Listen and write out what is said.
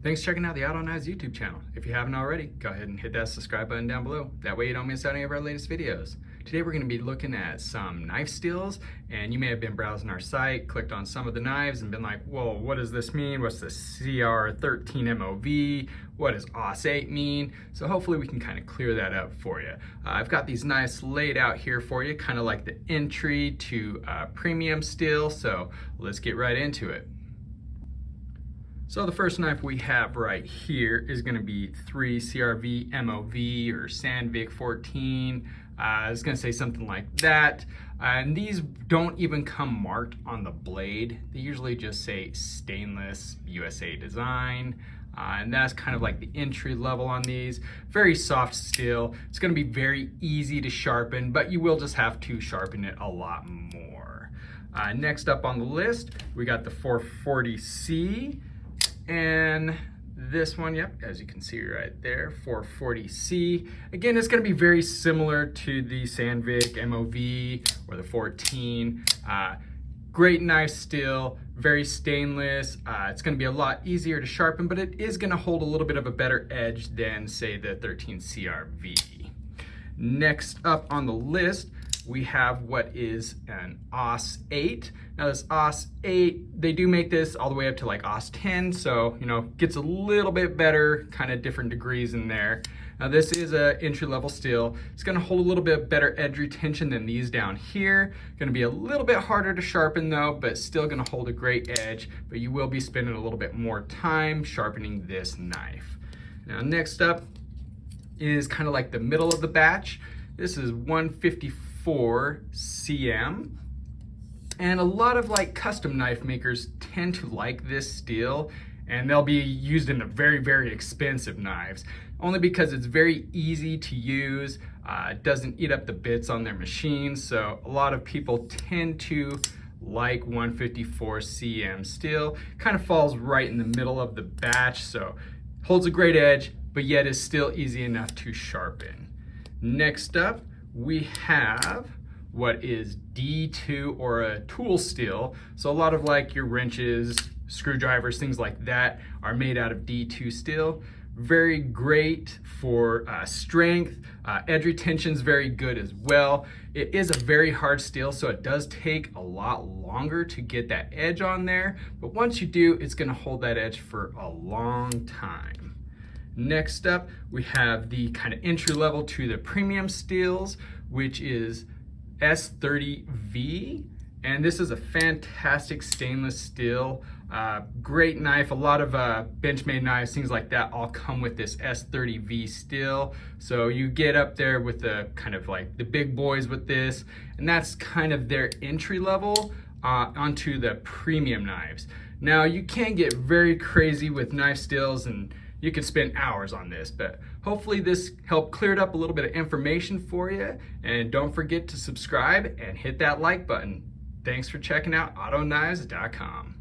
Thanks for checking out the Auto Knives YouTube channel. If you haven't already, go ahead and hit that subscribe button down below. That way you don't miss out on any of our latest videos. Today we're going to be looking at some knife steels, and you may have been browsing our site, clicked on some of the knives and been like, whoa, what does this mean? What's the CR13 MOV? What does AUS8 mean? So hopefully we can kind of clear that up for you. I've got these knives laid out here for you, kind of like the entry to premium steel, so let's get right into it. So the first knife we have right here is going to be 3 CRV MOV or Sandvik 14. It's going to say something like that. And these don't even come marked on the blade. They usually just say stainless USA design. And that's kind of like the entry level on these. Very soft steel. It's going to be very easy to sharpen, but you will just have to sharpen it a lot more. Next up on the list, we got the 440C. And this one, yep, as you can see right there, 440C. Again, it's going to be very similar to the Sandvik MOV or the 14. Great knife still, very stainless. It's going to be a lot easier to sharpen, but it is going to hold a little bit of a better edge than, say, the 13 CRV. Next up on the list, we have what is an AUS8. Now this AUS8, they do make this all the way up to like AUS10, so gets a little bit better, kind of different degrees in there. Now this is a entry-level steel. It's going to hold a little bit better edge retention than these down here. Going to be a little bit harder to sharpen though, but still going to hold a great edge, but you will be spending a little bit more time sharpening this knife. Now next up is kind of like the middle of the batch. This is 154 cm. And a lot of like custom knife makers tend to like this steel, and they'll be used in the very, very expensive knives, only because it's very easy to use. It doesn't eat up the bits on their machines. So a lot of people tend to like 154 cm steel. Kind of falls right in the middle of the batch, so holds a great edge, but yet is still easy enough to sharpen. Next up, we have what is D2 or a tool steel. So a lot of like your wrenches, screwdrivers, things like that are made out of D2 steel. Very great for strength. Edge retention is very good as well. It is a very hard steel, so it does take a lot longer to get that edge on there. But once you do, it's gonna hold that edge for a long time. Next up, we have the kind of entry level to the premium steels, which is S30V. And this is a fantastic stainless steel. Great knife. A lot of Benchmade knives, things like that, all come with this S30V steel. So you get up there with the kind of like the big boys with this, and that's kind of their entry level onto the premium knives. Now you can get very crazy with knife steels, and you could spend hours on this, but hopefully this helped clear up a little bit of information for you. And don't forget to subscribe and hit that like button. Thanks for checking out AutoKnives.com.